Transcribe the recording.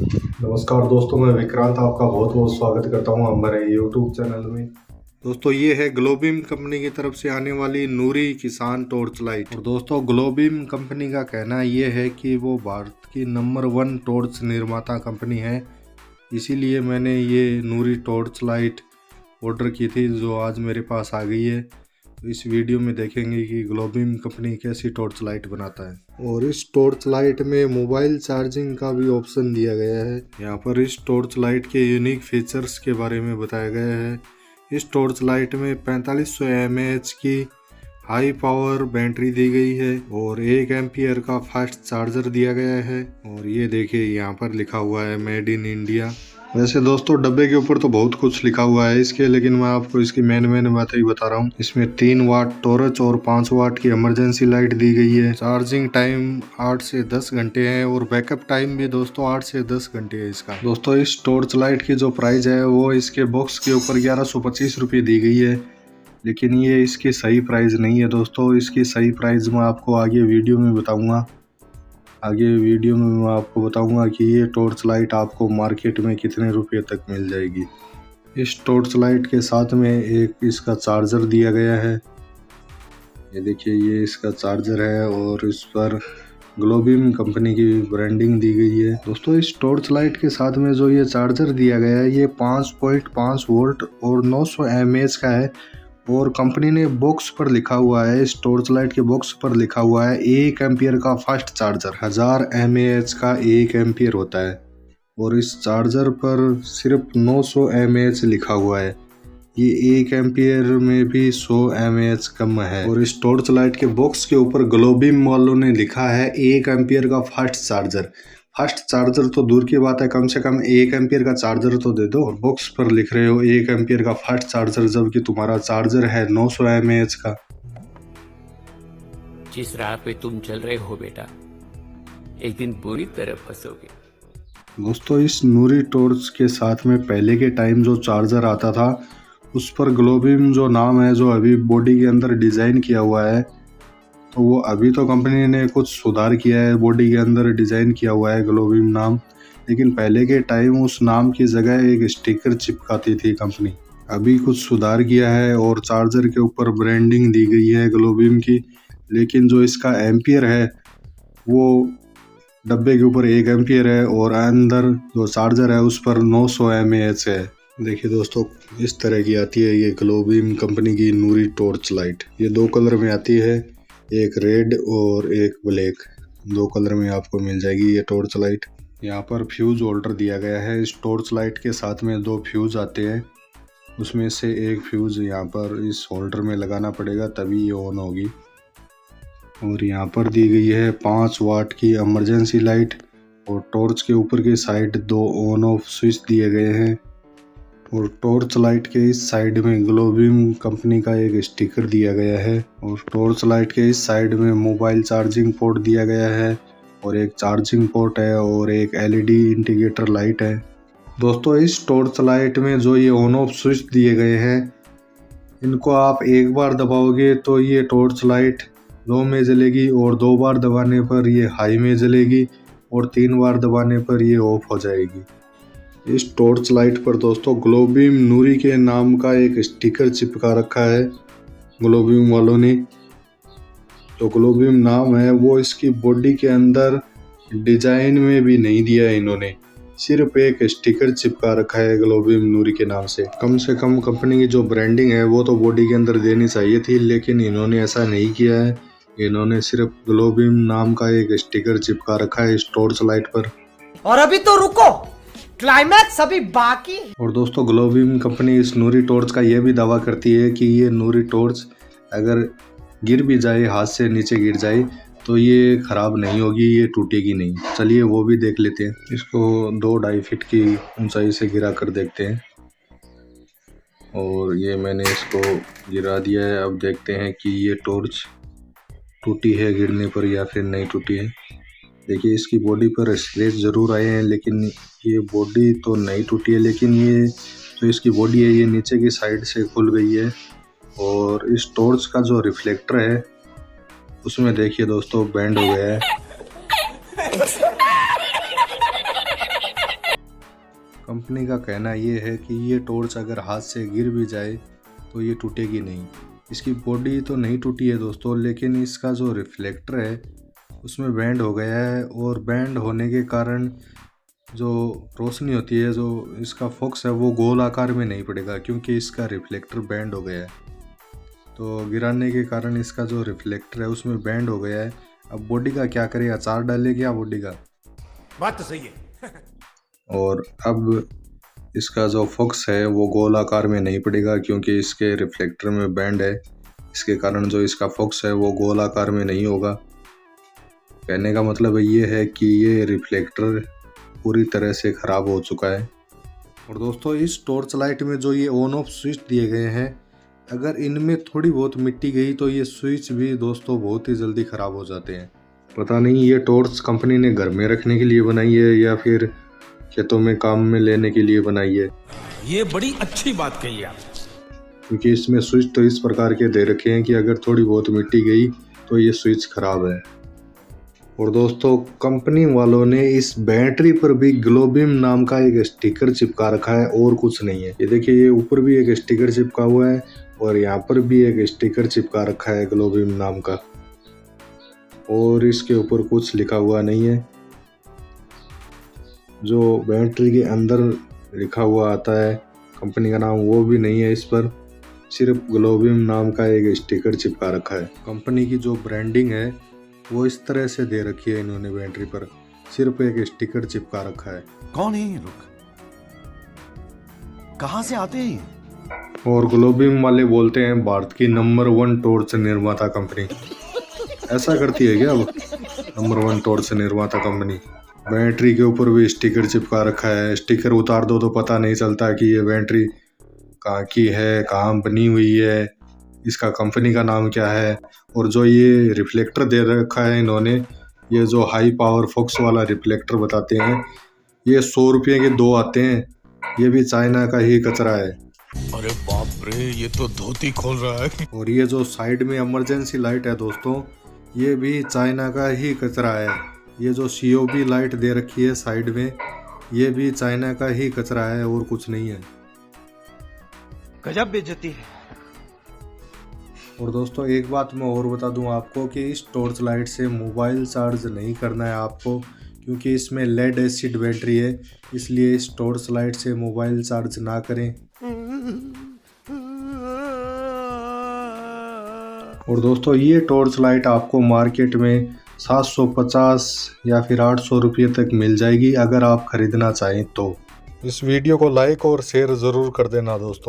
नमस्कार दोस्तों, मैं विक्रांत आपका बहुत बहुत स्वागत करता हूं हमारे YouTube चैनल में। दोस्तों, ये है ग्लोबिम कंपनी की तरफ से आने वाली नूरी किसान टॉर्च लाइट। और दोस्तों, ग्लोबिम कंपनी का कहना ये है कि वो भारत की नंबर 1 टॉर्च निर्माता कंपनी है। इसीलिए मैंने ये नूरी टॉर्च लाइट ऑर्डर की थी, जो आज मेरे पास आ गई है। तो इस वीडियो में देखेंगे कि ग्लोबिम कंपनी कैसी टॉर्च लाइट बनाता है। और इस टॉर्च लाइट में मोबाइल चार्जिंग का भी ऑप्शन दिया गया है। यहाँ पर इस टॉर्च लाइट के यूनिक फीचर्स के बारे में बताया गया है। इस टॉर्च लाइट में 4500 mAh की हाई पावर बैटरी दी गई है और 1 एम्पियर का फास्ट चार्जर दिया गया है। और ये देखिए, यहाँ पर लिखा हुआ है मेड इन इंडिया। वैसे दोस्तों, डब्बे के ऊपर तो बहुत कुछ लिखा हुआ है इसके, लेकिन मैं आपको इसकी मेन बातें ही बता रहा हूँ। इसमें 3 वाट टॉर्च और 5 वाट की इमरजेंसी लाइट दी गई है। चार्जिंग टाइम 8 से 10 घंटे है और बैकअप टाइम भी दोस्तों 8 से 10 घंटे है इसका। दोस्तों, इस टॉर्च लाइट की जो प्राइस है वो इसके बॉक्स के ऊपर 1125 रुपये दी गई है, लेकिन ये इसकी सही प्राइस नहीं है दोस्तों। इसकी सही प्राइस मैं आपको आगे वीडियो में बताऊंगा। मैं आपको बताऊंगा कि ये टॉर्च लाइट आपको मार्केट में कितने रुपए तक मिल जाएगी। इस टॉर्च लाइट के साथ में एक इसका चार्जर दिया गया है। ये देखिए, ये इसका चार्जर है और इस पर ग्लोबिम कंपनी की ब्रांडिंग दी गई है। दोस्तों, इस टॉर्च लाइट के साथ में जो ये चार्जर दिया गया है ये 5.5 वोल्ट और 900 mAh का है। और कंपनी ने बॉक्स पर लिखा हुआ है, इस टॉर्च लाइट के बॉक्स पर लिखा हुआ है 1 एम्पियर का फास्ट चार्जर। 1000 mAh का 1 एम्पियर होता है और इस चार्जर पर सिर्फ 900 mAh लिखा हुआ है। ये 1 एम्पियर में भी 100 mAh कम है। और इस टॉर्च लाइट के बॉक्स के ऊपर ग्लोबिम वालों ने लिखा है 1 एम्पियर का फास्ट चार्जर। फास्ट चार्जर तो दूर की बात है, कम से कम 1 एम्पियर का चार्जर तो दे दो। बॉक्स पर लिख रहे हो 1 एम्पियर का फास्ट चार्जर, जबकि तुम्हारा चार्जर है 900 mAh का। जिस राह पे तुम चल रहे हो बेटा, एक दिन बुरी तरह फंसोगे। दोस्तों, इस नूरी टॉर्च के साथ में पहले के टाइम जो चार्जर आता था उस पर ग्लोबिम जो नाम है, जो अभी बॉडी के अंदर डिजाइन किया हुआ है, तो वो अभी तो कंपनी ने कुछ सुधार किया है, बॉडी के अंदर डिजाइन किया हुआ है ग्लोबिम नाम। लेकिन पहले के टाइम उस नाम की जगह एक स्टिकर चिपकाती थी कंपनी। अभी कुछ सुधार किया है और चार्जर के ऊपर ब्रांडिंग दी गई है ग्लोबिम की। लेकिन जो इसका एम्पियर है वो डब्बे के ऊपर 1 एम्पियर है और अंदर जो चार्जर है उस पर 900 mAh है। देखिए दोस्तों, इस तरह की आती है ये ग्लोबिम कंपनी की नूरी टॉर्च लाइट। ये 2 कलर में आती है, एक रेड और एक ब्लैक। 2 कलर में आपको मिल जाएगी ये टॉर्च लाइट। यहाँ पर फ्यूज होल्डर दिया गया है। इस टॉर्च लाइट के साथ में 2 फ्यूज आते हैं, उसमें से एक फ्यूज यहाँ पर इस होल्डर में लगाना पड़ेगा, तभी ये ऑन होगी। और यहाँ पर दी गई है 5 वाट की इमरजेंसी लाइट और टॉर्च के ऊपर की साइड 2 ऑन ऑफ स्विच दिए गए हैं। और टॉर्च लाइट के इस साइड में ग्लोबिम कंपनी का एक स्टिकर दिया गया है। और टॉर्च लाइट के इस साइड में मोबाइल चार्जिंग पोर्ट दिया गया है और एक चार्जिंग पोर्ट है और एक LED इंडिकेटर लाइट है। दोस्तों, इस टॉर्च लाइट में जो ये ऑन ऑफ स्विच दिए गए हैं, इनको आप एक बार दबाओगे तो ये टॉर्च लाइट लो में जलेगी और 2 बार दबाने पर ये हाई में जलेगी और 3 बार दबाने पर ये ऑफ हो जाएगी। इस टॉर्च लाइट पर दोस्तों ग्लोबिम नूरी के नाम का एक स्टिकर चिपका रखा है ग्लोबिम वालों ने। जो ग्लोबिम नाम है वो इसकी बॉडी के अंदर डिजाइन में भी नहीं दिया है इन्होंने, सिर्फ एक स्टिकर चिपका रखा है ग्लोबिम नूरी के नाम से कम कंपनी की जो ब्रांडिंग है वो तो बॉडी के अंदर देनी चाहिए थी, लेकिन इन्होंने ऐसा नहीं किया है। इन्होंने सिर्फ ग्लोबिम नाम का एक स्टिकर चिपका रखा है इस टॉर्च लाइट पर। और अभी तो रुको, क्लाइमैक्स अभी बाकी। और दोस्तों, ग्लोबिम कंपनी इस नूरी टॉर्च का यह भी दावा करती है कि ये नूरी टॉर्च अगर गिर भी जाए, हाथ से नीचे गिर जाए, तो ये खराब नहीं होगी, ये टूटेगी नहीं। चलिए वो भी देख लेते हैं। इसको 2-2.5 फीट की ऊंचाई से गिरा कर देखते हैं। और ये मैंने इसको गिरा दिया है। अब देखते हैं कि ये टॉर्च टूटी है गिरने पर या फिर नहीं टूटी है। देखिए, इसकी बॉडी पर स्क्रैच जरूर आए हैं, लेकिन ये बॉडी तो नहीं टूटी है। लेकिन ये जो इसकी बॉडी है ये नीचे की साइड से खुल गई है। और इस टॉर्च का जो रिफ्लेक्टर है उसमें देखिए दोस्तों, बेंड हो गया है। कंपनी का कहना ये है कि ये टॉर्च अगर हाथ से गिर भी जाए तो ये टूटेगी नहीं। इसकी बॉडी तो नहीं टूटी है दोस्तों, लेकिन इसका जो रिफ्लेक्टर है उसमें बैंड हो गया है, और बैंड होने के कारण जो रोशनी होती है, जो इसका फोकस है, वो गोल आकार में नहीं पड़ेगा क्योंकि इसका रिफ्लेक्टर बैंड हो गया है। तो गिराने के कारण इसका जो रिफ्लेक्टर है उसमें बैंड हो गया है। अब बॉडी का क्या करें, अचार डाले क्या बॉडी का? बात तो सही है। और अब इसका जो फोकस है वो गोल आकार में नहीं पड़ेगा क्योंकि इसके रिफ्लेक्टर में बैंड है। इसके कारण जो इसका फोकस है वो गोल आकार में नहीं होगा। कहने का मतलब ये है कि ये रिफ्लेक्टर पूरी तरह से ख़राब हो चुका है। और दोस्तों इस टॉर्च लाइट में जो ये ऑन ऑफ स्विच दिए गए हैं, अगर इनमें थोड़ी बहुत मिट्टी गई तो ये स्विच भी दोस्तों बहुत ही जल्दी ख़राब हो जाते हैं। पता नहीं ये टॉर्च कंपनी ने घर में रखने के लिए बनाई है या फिर खेतों में काम में लेने के लिए बनाई है। ये बड़ी अच्छी बात कही आप। क्योंकि इसमें स्विच तो इस प्रकार के दे रखे हैं कि अगर थोड़ी बहुत मिट्टी गई तो ये स्विच ख़राब है। और दोस्तों कंपनी वालों ने इस बैटरी पर भी ग्लोबिम नाम का एक स्टिकर चिपका रखा है और कुछ नहीं है। ये देखिए, ये ऊपर भी एक स्टिकर चिपका हुआ है और यहाँ पर भी एक स्टिकर चिपका रखा है ग्लोबिम नाम का, और इसके ऊपर कुछ लिखा हुआ नहीं है। जो बैटरी के अंदर लिखा हुआ आता है कंपनी का नाम, वो भी नहीं है इस पर, सिर्फ ग्लोबिम नाम का एक स्टिकर चिपका रखा है। कंपनी की जो ब्रांडिंग है वो इस तरह से दे रखी है इन्होंने, बैटरी पर सिर्फ एक स्टिकर चिपका रखा है। कौन है ये लोग, कहां से आते हैं? और ग्लोबिम वाले बोलते हैं भारत की नंबर 1 टॉर्च निर्माता कंपनी। ऐसा करती है क्या अब नंबर 1 टॉर्च निर्माता कंपनी? बैटरी के ऊपर भी स्टिकर चिपका रखा है। स्टिकर उतार दो तो पता नहीं चलता कि ये बैटरी कहाँ की है, कहाँ बनी हुई है, इसका कंपनी का नाम क्या है। और जो ये रिफ्लेक्टर दे रखा है इन्होंने, ये जो हाई पावर फोक्स वाला रिफ्लेक्टर बताते हैं, ये 100 रुपये के 2 आते हैं। ये भी चाइना का ही कचरा है। अरे बाप रे, ये तो धोती खोल रहा है। और ये जो साइड में इमरजेंसी लाइट है दोस्तों, ये भी चाइना का ही कचरा है। ये जो COB लाइट दे रखी है साइड में, ये भी चाइना का ही कचरा है और कुछ नहीं है। गजब बेइज्जती है। और दोस्तों एक बात मैं और बता दूं आपको कि इस टॉर्च लाइट से मोबाइल चार्ज नहीं करना है आपको, क्योंकि इसमें लेड एसिड बैटरी है, इसलिए इस टॉर्च लाइट से मोबाइल चार्ज ना करें। और दोस्तों ये टॉर्च लाइट आपको मार्केट में 750 या फिर 800 रुपये तक मिल जाएगी अगर आप खरीदना चाहें तो। इस वीडियो को लाइक और शेयर ज़रूर कर देना दोस्तों।